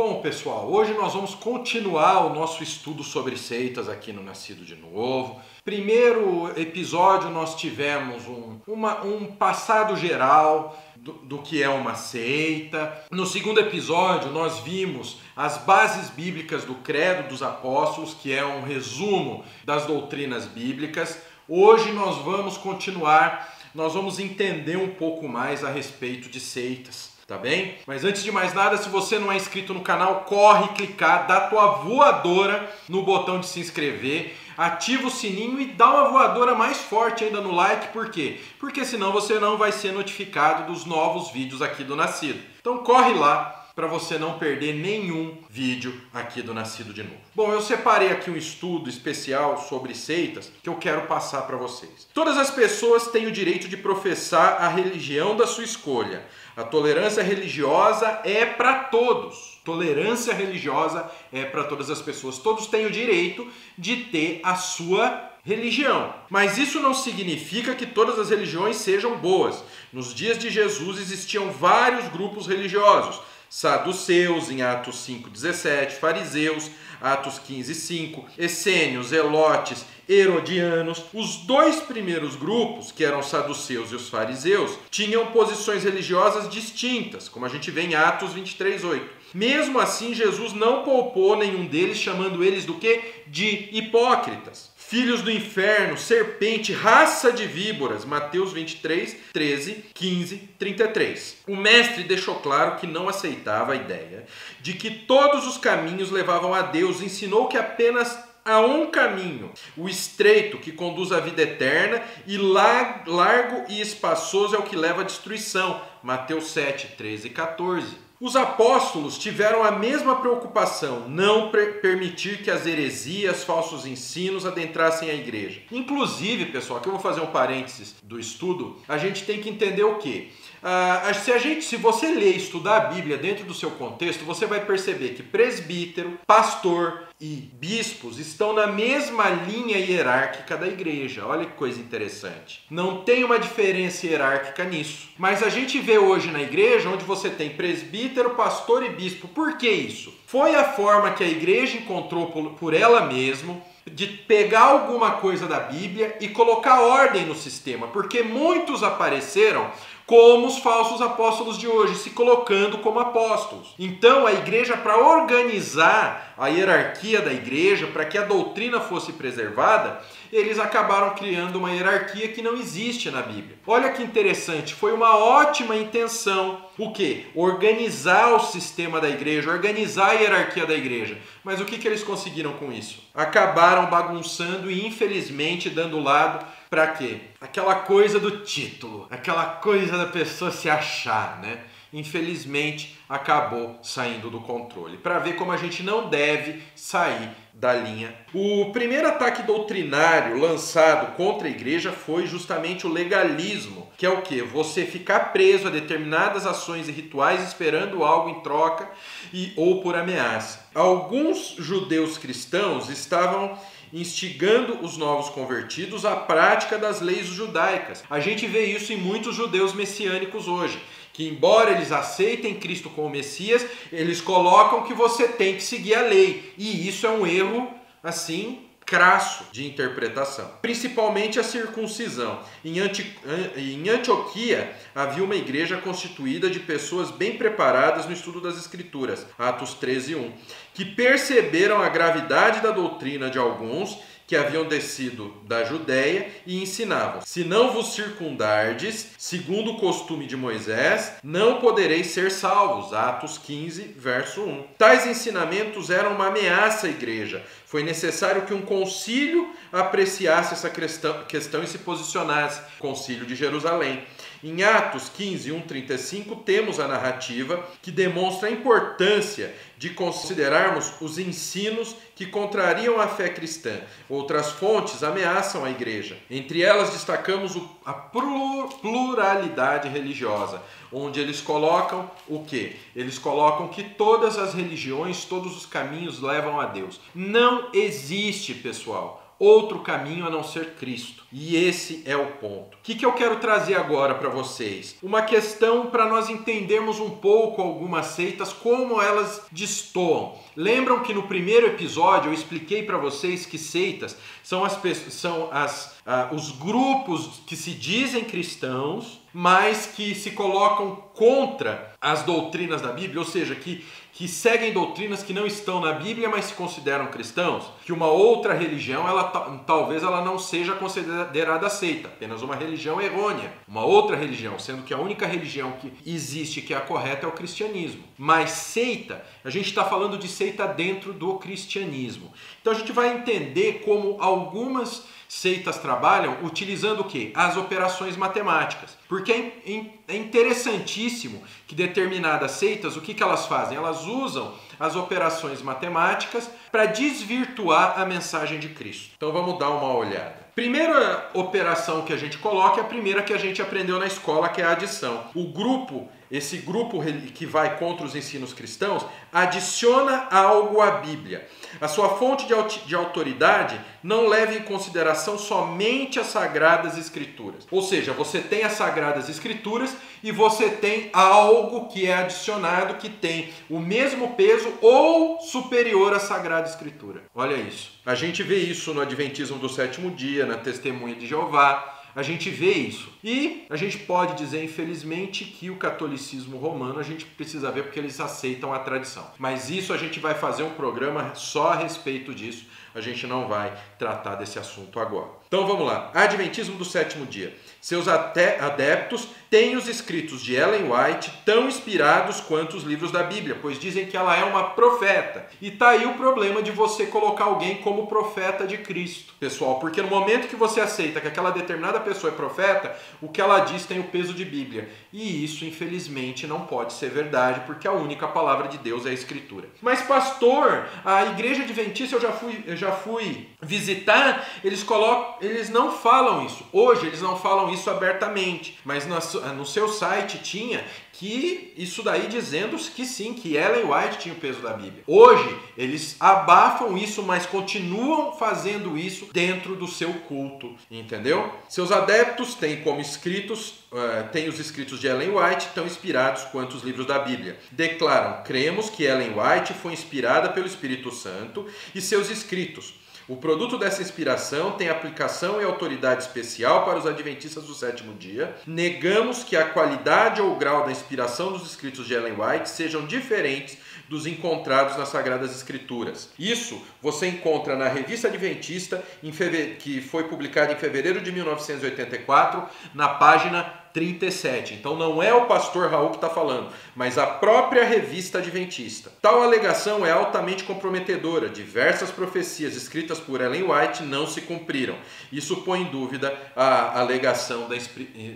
Bom, pessoal, hoje nós vamos continuar o nosso estudo sobre seitas aqui no Nascido de Novo. Primeiro episódio nós tivemos um passado geral do que é uma seita. No segundo episódio nós vimos as bases bíblicas do Credo dos Apóstolos, que é um resumo das doutrinas bíblicas. Hoje nós vamos continuar, nós vamos entender um pouco mais a respeito de seitas. Tá bem? Mas antes de mais nada, se você não é inscrito no canal, corre clicar, dá tua voadora no botão de se inscrever, ativa o sininho e dá uma voadora mais forte ainda no like. Por quê? Porque senão você não vai ser notificado dos novos vídeos aqui do Nascido. Então corre lá para você não perder nenhum vídeo aqui do Nascido de Novo. Bom, eu separei aqui um estudo especial sobre seitas que eu quero passar para vocês. Todas as pessoas têm o direito de professar a religião da sua escolha. A tolerância religiosa é para todos. Tolerância religiosa é para todas as pessoas. Todos têm o direito de ter a sua religião. Mas isso não significa que todas as religiões sejam boas. Nos dias de Jesus existiam vários grupos religiosos. Saduceus, em Atos 5,17, fariseus, Atos 15,5, essênios, zelotes, herodianos. Os dois primeiros grupos, que eram os saduceus e os fariseus, tinham posições religiosas distintas, como a gente vê em Atos 23,8. Mesmo assim, Jesus não poupou nenhum deles, chamando eles do quê? De hipócritas. Filhos do inferno, serpente, raça de víboras. Mateus 23, 13, 15, 33. O mestre deixou claro que não aceitava a ideia de que todos os caminhos levavam a Deus. Ensinou que apenas há um caminho, o estreito, que conduz à vida eterna, e largo e espaçoso é o que leva à destruição. Mateus 7, 13 e 14. Os apóstolos tiveram a mesma preocupação, não permitir que as heresias, falsos ensinos adentrassem a igreja. Inclusive, pessoal, aqui eu vou fazer um parênteses do estudo, a gente tem que entender o quê? Se você ler e estudar a Bíblia dentro do seu contexto, você vai perceber que presbítero, pastor e bispos estão na mesma linha hierárquica da igreja. Olha que coisa interessante. Não tem uma diferença hierárquica nisso. Mas a gente vê hoje na igreja onde você tem presbítero, pastor e bispo. Por que isso? Foi a forma que a igreja encontrou por ela mesma de pegar alguma coisa da Bíblia e colocar ordem no sistema, porque muitos apareceram como os falsos apóstolos de hoje, se colocando como apóstolos. Então a igreja, para organizar a hierarquia da igreja, para que a doutrina fosse preservada, eles acabaram criando uma hierarquia que não existe na Bíblia. Olha que interessante, foi uma ótima intenção. O quê? Organizar o sistema da igreja, organizar a hierarquia da igreja. Mas o que eles conseguiram com isso? Acabaram bagunçando e infelizmente dando lado para quê? Aquela coisa do título, aquela coisa da pessoa se achar, né? Infelizmente acabou saindo do controle. Para ver como a gente não deve sair da linha. O primeiro ataque doutrinário lançado contra a igreja foi justamente o legalismo, que é o quê? Você ficar preso a determinadas ações e rituais esperando algo em troca ou por ameaça. Alguns judeus cristãos estavam instigando os novos convertidos à prática das leis judaicas. A gente vê isso em muitos judeus messiânicos hoje, que embora eles aceitem Cristo como Messias, eles colocam que você tem que seguir a lei. E isso é um erro, assim, crasso de interpretação. Principalmente a circuncisão. Em Antioquia havia uma igreja constituída de pessoas bem preparadas no estudo das Escrituras, Atos 13:1, que perceberam a gravidade da doutrina de alguns que haviam descido da Judéia e ensinavam: se não vos circundardes, segundo o costume de Moisés, não podereis ser salvos. Atos 15, verso 1. Tais ensinamentos eram uma ameaça à igreja. Foi necessário que um concílio apreciasse essa questão e se posicionasse. Concílio de Jerusalém. Em Atos 15, 1:35, temos a narrativa que demonstra a importância de considerarmos os ensinos que contrariam a fé cristã. Outras fontes ameaçam a igreja. Entre elas destacamos a pluralidade religiosa, onde eles colocam o quê? Eles colocam que todas as religiões, todos os caminhos levam a Deus. Não existe, pessoal, outro caminho a não ser Cristo. E esse é o ponto. O que eu quero trazer agora para vocês? Uma questão para nós entendermos um pouco algumas seitas, como elas destoam. Lembram que no primeiro episódio eu expliquei para vocês que seitas são os grupos que se dizem cristãos, mas que se colocam contra as doutrinas da Bíblia, ou seja, que seguem doutrinas que não estão na Bíblia, mas se consideram cristãos, que uma outra religião, talvez ela não seja considerada seita, apenas uma religião errônea, uma outra religião, sendo que a única religião que existe que é a correta é o cristianismo. Mas seita, a gente está falando de seita dentro do cristianismo. Então a gente vai entender como algumas seitas trabalham utilizando o quê? As operações matemáticas. Porque é interessantíssimo que determinadas seitas, o que elas fazem? Elas usam as operações matemáticas para desvirtuar a mensagem de Cristo. Então vamos dar uma olhada. Primeira operação que a gente coloca é a primeira que a gente aprendeu na escola, que é a adição. Esse grupo que vai contra os ensinos cristãos, adiciona algo à Bíblia. A sua fonte de autoridade não leva em consideração somente as Sagradas Escrituras. Ou seja, você tem as Sagradas Escrituras e você tem algo que é adicionado que tem o mesmo peso ou superior à Sagrada Escritura. Olha isso. A gente vê isso no Adventismo do Sétimo Dia, na Testemunha de Jeová. A gente vê isso. E a gente pode dizer, infelizmente, que o catolicismo romano a gente precisa ver porque eles aceitam a tradição. Mas isso a gente vai fazer um programa só a respeito disso. A gente não vai tratar desse assunto agora. Então vamos lá. Adventismo do Sétimo Dia. Seus adeptos têm os escritos de Ellen White tão inspirados quanto os livros da Bíblia, pois dizem que ela é uma profeta. E tá aí o problema de você colocar alguém como profeta de Cristo, pessoal, porque no momento que você aceita que aquela determinada pessoa é profeta, o que ela diz tem o peso de Bíblia. E isso, infelizmente, não pode ser verdade, porque a única palavra de Deus é a Escritura. Mas, pastor, a igreja adventista eu já fui visitar, eles não falam isso. Hoje eles não falam isso abertamente, mas no seu site tinha que isso daí dizendo que sim, que Ellen White tinha o peso da Bíblia. Hoje eles abafam isso, mas continuam fazendo isso dentro do seu culto, entendeu? Seus adeptos têm como escritos, têm os escritos de Ellen White tão inspirados quanto os livros da Bíblia. Declaram: cremos que Ellen White foi inspirada pelo Espírito Santo e seus escritos. O produto dessa inspiração tem aplicação e autoridade especial para os adventistas do sétimo dia. Negamos que a qualidade ou o grau da inspiração dos escritos de Ellen White sejam diferentes dos encontrados nas Sagradas Escrituras. Isso você encontra na Revista Adventista, que foi publicada em fevereiro de 1984, na página 37. Então não é o pastor Raul que está falando, mas a própria Revista Adventista. Tal alegação é altamente comprometedora. Diversas profecias escritas por Ellen White não se cumpriram. Isso põe em dúvida a alegação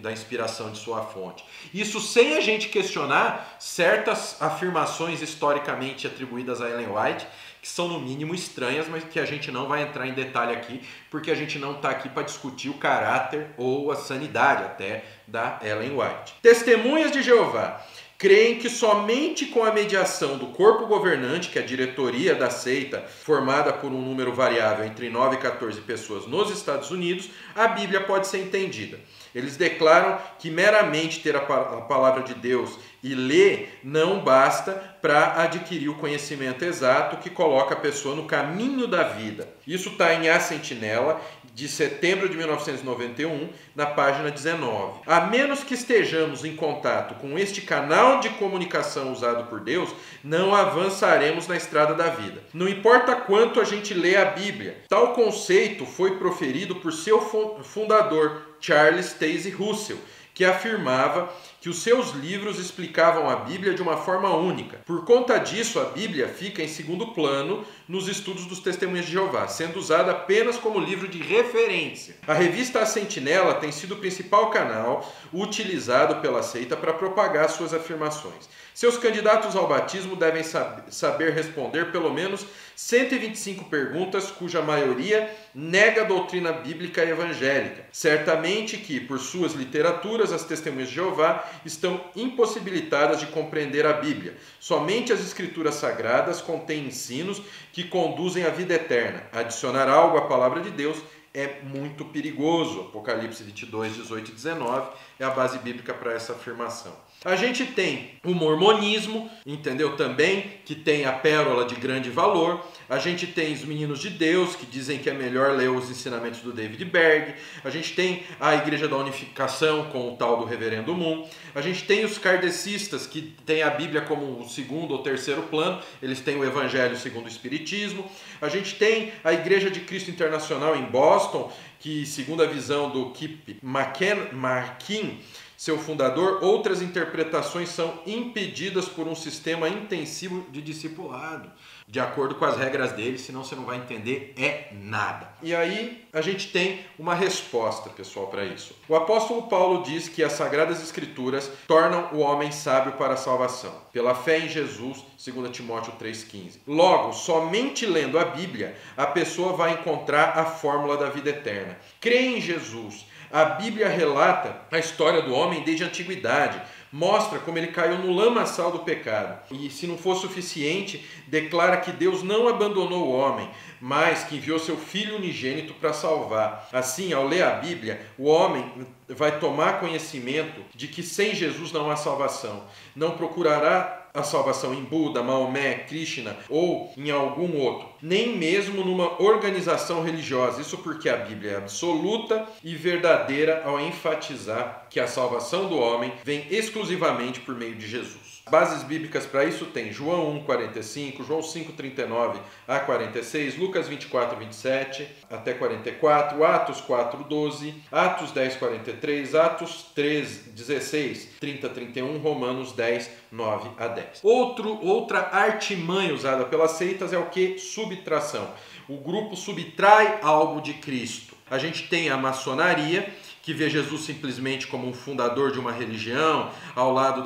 da inspiração de sua fonte. Isso sem a gente questionar certas afirmações historicamente atribuídas a Ellen White, que são no mínimo estranhas, mas que a gente não vai entrar em detalhe aqui, porque a gente não está aqui para discutir o caráter ou a sanidade até da Ellen White. Testemunhas de Jeová creem que somente com a mediação do corpo governante, que é a diretoria da seita, formada por um número variável entre 9 e 14 pessoas nos Estados Unidos, a Bíblia pode ser entendida. Eles declaram que meramente ter a palavra de Deus e ler não basta para adquirir o conhecimento exato que coloca a pessoa no caminho da vida. Isso está em A Sentinela, de setembro de 1991, na página 19. A menos que estejamos em contato com este canal de comunicação usado por Deus, não avançaremos na estrada da vida. Não importa quanto a gente lê a Bíblia. Tal conceito foi proferido por seu fundador, Charles Taze Russell, que afirmava que os seus livros explicavam a Bíblia de uma forma única. Por conta disso, a Bíblia fica em segundo plano nos estudos dos Testemunhas de Jeová, sendo usada apenas como livro de referência. A revista A Sentinela tem sido o principal canal utilizado pela seita para propagar suas afirmações. Seus candidatos ao batismo devem saber responder pelo menos 125 perguntas cuja maioria nega a doutrina bíblica evangélica. Certamente que, por suas literaturas, as testemunhas de Jeová estão impossibilitadas de compreender a Bíblia. Somente as escrituras sagradas contêm ensinos que conduzem à vida eterna. Adicionar algo à palavra de Deus é muito perigoso. Apocalipse 22, 18 e 19 é a base bíblica para essa afirmação. A gente tem o mormonismo, entendeu? Também, que tem a pérola de grande valor. A gente tem os Meninos de Deus, que dizem que é melhor ler os ensinamentos do David Berg. A gente tem a Igreja da Unificação, com o tal do Reverendo Moon. A gente tem os kardecistas, que têm a Bíblia como o segundo ou terceiro plano. Eles têm o Evangelho segundo o Espiritismo. A gente tem a Igreja de Cristo Internacional em Boston, que, segundo a visão do Kip Markin, seu fundador, outras interpretações são impedidas por um sistema intensivo de discipulado, de acordo com as regras dele, senão você não vai entender nada. E aí a gente tem uma resposta, pessoal, para isso. O apóstolo Paulo diz que as Sagradas Escrituras tornam o homem sábio para a salvação, pela fé em Jesus, 2 Timóteo 3,15. Logo, somente lendo a Bíblia, a pessoa vai encontrar a fórmula da vida eterna. Crê em Jesus. A Bíblia relata a história do homem desde a antiguidade, mostra como ele caiu no lamaçal do pecado. E se não for suficiente, declara que Deus não abandonou o homem, mas que enviou seu Filho unigênito para salvar. Assim, ao ler a Bíblia, o homem vai tomar conhecimento de que sem Jesus não há salvação. Não procurará a salvação em Buda, Maomé, Krishna ou em algum outro, nem mesmo numa organização religiosa. Isso porque a Bíblia é absoluta e verdadeira ao enfatizar que a salvação do homem vem exclusivamente por meio de Jesus. Bases bíblicas para isso tem João 1,45, João 5,39 a 46, Lucas 24, 27 até 44, Atos 4, 12, Atos 10, 43, Atos 3, 16, 30, 31, Romanos 10, 9 a 10. Outra artimanha usada pelas seitas é o que? Subtração. O grupo subtrai algo de Cristo. A gente tem a maçonaria, que vê Jesus simplesmente como um fundador de uma religião, ao lado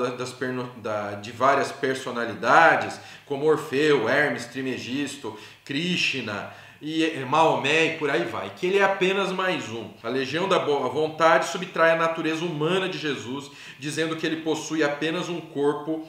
de várias personalidades, como Orfeu, Hermes, Trimegisto, Krishna, e Maomé e por aí vai, que ele é apenas mais um. A Legião da Boa Vontade subtrai a natureza humana de Jesus, dizendo que ele possui apenas um corpo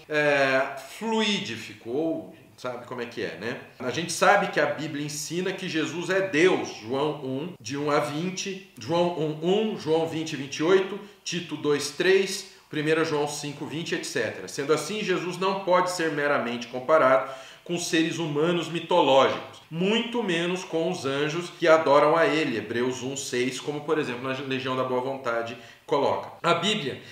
fluídico, ou sabe como é que é, né? A gente sabe que a Bíblia ensina que Jesus é Deus, João 1, de 1 a 20, João 1, 1, João 20, 28, Tito 2, 3, 1 João 5, 20, etc. Sendo assim, Jesus não pode ser meramente comparado com seres humanos mitológicos, muito menos com os anjos que adoram a ele, Hebreus 1, 6, como por exemplo na Legião da Boa Vontade coloca. A Bíblia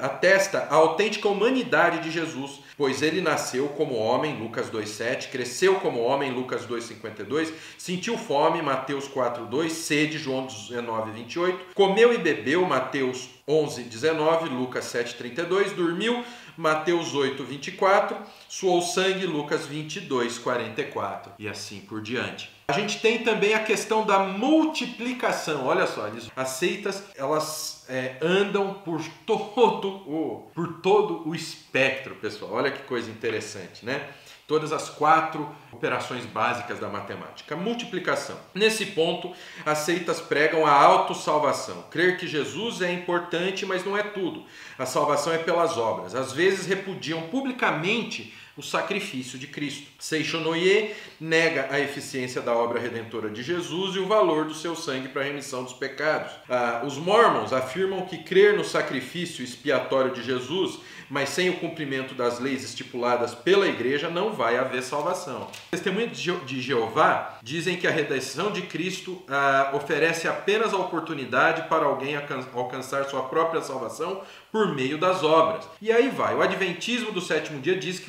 atesta a autêntica humanidade de Jesus, pois ele nasceu como homem, Lucas 2,7, cresceu como homem, Lucas 2,52, sentiu fome, Mateus 4,2, sede, João 19, 28, comeu e bebeu, Mateus 11, 19, Lucas 7, 32, dormiu, Mateus 8, 24, suou sangue, Lucas 22, 44 e assim por diante. A gente tem também a questão da multiplicação. Olha só, as seitas elas andam por todo o espectro, pessoal. Olha que coisa interessante, né? Todas as 4 operações básicas da matemática. Multiplicação. Nesse ponto, as seitas pregam a autossalvação. Crer que Jesus é importante, mas não é tudo. A salvação é pelas obras. Às vezes repudiam publicamente o sacrifício de Cristo. Seixonoye nega a eficiência da obra redentora de Jesus e o valor do seu sangue para a remissão dos pecados. Os Mormons afirmam que crer no sacrifício expiatório de Jesus, mas sem o cumprimento das leis estipuladas pela igreja, não vai haver salvação. Testemunhas de Jeová dizem que a redenção de Cristo oferece apenas a oportunidade para alguém alcançar sua própria salvação por meio das obras. E aí vai. O Adventismo do sétimo dia diz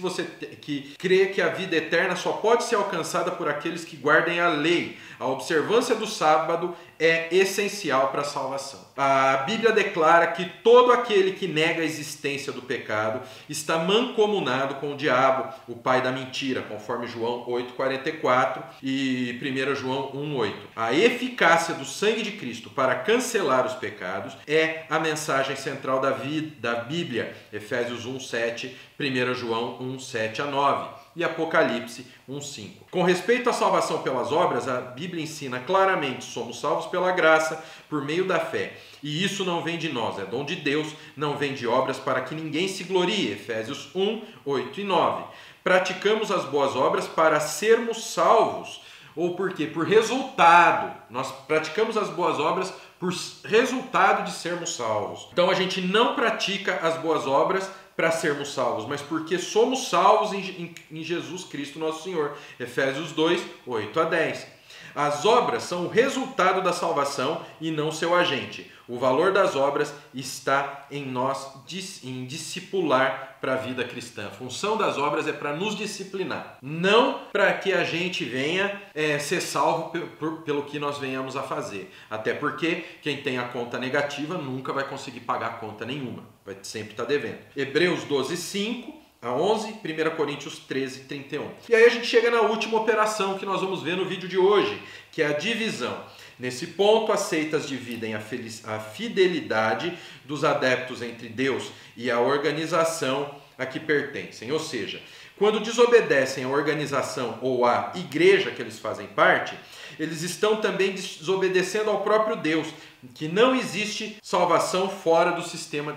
que crê que a vida eterna só pode ser alcançada por aqueles que guardem a lei. A observância do sábado é essencial para a salvação. A Bíblia declara que todo aquele que nega a existência do pecado está mancomunado com o diabo, o pai da mentira, conforme João 8,44 e 1 João 1,8. A eficácia do sangue de Cristo para cancelar os pecados é a mensagem central da Bíblia, Efésios 1,7, 1 João 1, 7 a 9. e Apocalipse 1:5. Com respeito à salvação pelas obras, a Bíblia ensina claramente: somos salvos pela graça, por meio da fé. E isso não vem de nós, é dom de Deus, não vem de obras para que ninguém se glorie. Efésios 1:8 e 9. Praticamos as boas obras para sermos salvos. Ou por quê? Por resultado. Nós praticamos as boas obras por resultado de sermos salvos. Então a gente não pratica as boas obras para sermos salvos, mas porque somos salvos em Jesus Cristo nosso Senhor. Efésios 2:8 a 10. As obras são o resultado da salvação e não seu agente. O valor das obras está em nós, em discipular para a vida cristã. A função das obras é para nos disciplinar, não para que a gente venha ser salvo pelo que nós venhamos a fazer. Até porque quem tem a conta negativa nunca vai conseguir pagar conta nenhuma, vai sempre estar devendo. Hebreus 12:5 a 11, 1 Coríntios 13:31. E aí a gente chega na última operação que nós vamos ver no vídeo de hoje, que é a divisão. Nesse ponto, as seitas dividem a fidelidade dos adeptos entre Deus e a organização a que pertencem. Ou seja, quando desobedecem à organização ou à igreja que eles fazem parte, eles estão também desobedecendo ao próprio Deus, que não existe salvação fora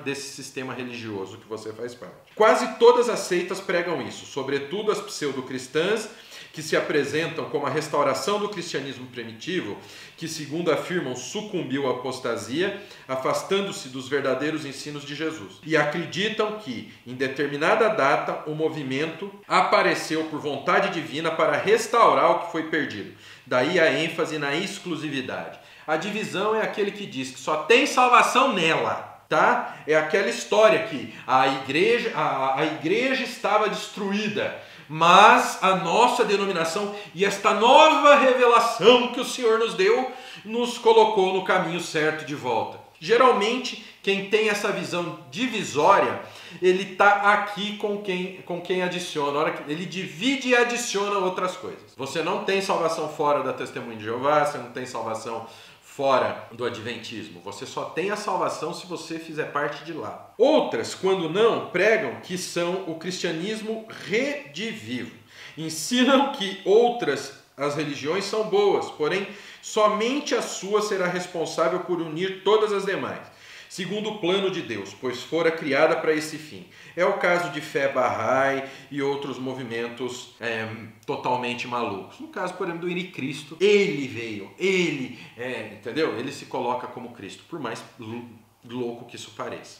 desse sistema religioso que você faz parte. Quase todas as seitas pregam isso, sobretudo as pseudo-cristãs, que se apresentam como a restauração do cristianismo primitivo, que, segundo afirmam, sucumbiu à apostasia, afastando-se dos verdadeiros ensinos de Jesus. E acreditam que, em determinada data, o movimento apareceu por vontade divina para restaurar o que foi perdido. Daí a ênfase na exclusividade. A divisão é aquele que diz que só tem salvação nela. Tá? É aquela história que a igreja estava destruída, mas a nossa denominação e esta nova revelação que o Senhor nos deu, nos colocou no caminho certo de volta. Geralmente, quem tem essa visão divisória, ele está aqui com quem adiciona, ele divide e adiciona outras coisas. Você não tem salvação fora da Testemunha de Jeová, você não tem salvação fora do adventismo. Você só tem a salvação se você fizer parte de lá. Outras, quando não, pregam que são o cristianismo redivivo. Ensinam que as religiões são boas, porém, somente a sua será responsável por unir todas as demais, segundo o plano de Deus, pois fora criada para esse fim. É o caso de Fé Bahá'í e outros movimentos totalmente malucos. No caso, por exemplo, do Henri Cristo, ele veio, entendeu? Ele se coloca como Cristo, por mais louco que isso pareça.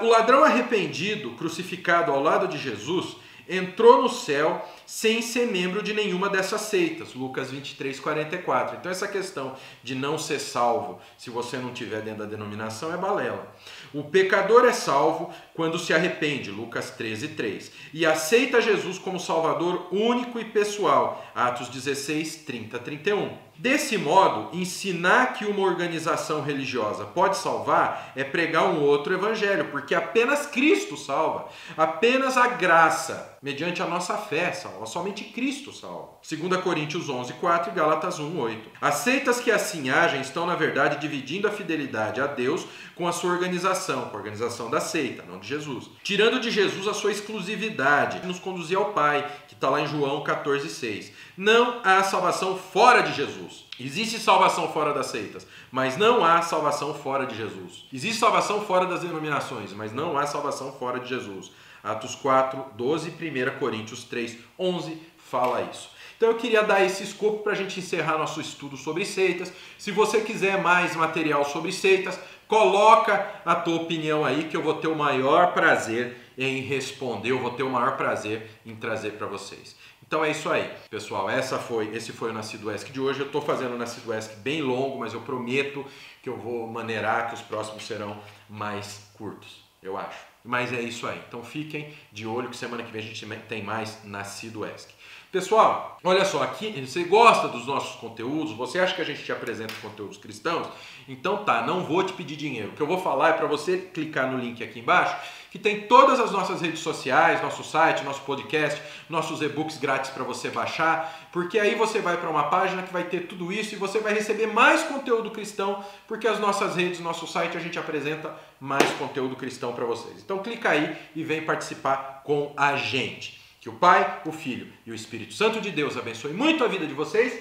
O ladrão arrependido, crucificado ao lado de Jesus, entrou no céu sem ser membro de nenhuma dessas seitas. Lucas 23:44. Então essa questão de não ser salvo se você não estiver dentro da denominação é balela. O pecador é salvo quando se arrepende. Lucas 13:3. E aceita Jesus como Salvador único e pessoal. Atos 16:30-31. Desse modo, ensinar que uma organização religiosa pode salvar é pregar um outro evangelho, porque apenas Cristo salva, apenas a graça, mediante a nossa fé, salva, somente Cristo salva. 2 Coríntios 11:4 e Gálatas 1:8. As seitas que assim agem estão, na verdade, dividindo a fidelidade a Deus com a sua organização, com a organização da seita, não de Jesus. Tirando de Jesus a sua exclusividade, que nos conduzia ao Pai, que está lá em João 14:6. Não há salvação fora de Jesus. Existe salvação fora das seitas, mas não há salvação fora de Jesus. Existe salvação fora das denominações, mas não há salvação fora de Jesus. Atos 4:12 e 1 Coríntios 3:11 fala isso. Então eu queria dar esse escopo para a gente encerrar nosso estudo sobre seitas. Se você quiser mais material sobre seitas, coloca a tua opinião aí que eu vou ter o maior prazer em responder, eu vou ter o maior prazer em trazer para vocês. Então é isso aí, pessoal. Esse foi o Nascido ESC de hoje. Eu estou fazendo o Nascido ESC bem longo, mas eu prometo que eu vou maneirar que os próximos serão mais curtos, eu acho. Mas é isso aí. Então fiquem de olho que semana que vem a gente tem mais Nascido ESC. Pessoal, olha só, aqui você gosta dos nossos conteúdos? Você acha que a gente te apresenta conteúdos cristãos? Então tá, não vou te pedir dinheiro. O que eu vou falar é para você clicar no link aqui embaixo, que tem todas as nossas redes sociais, nosso site, nosso podcast, nossos e-books grátis para você baixar, porque aí você vai para uma página que vai ter tudo isso e você vai receber mais conteúdo cristão, porque as nossas redes, nosso site, a gente apresenta mais conteúdo cristão para vocês. Então clica aí e vem participar com a gente. Que o Pai, o Filho e o Espírito Santo de Deus abençoe muito a vida de vocês.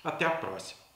Até a próxima.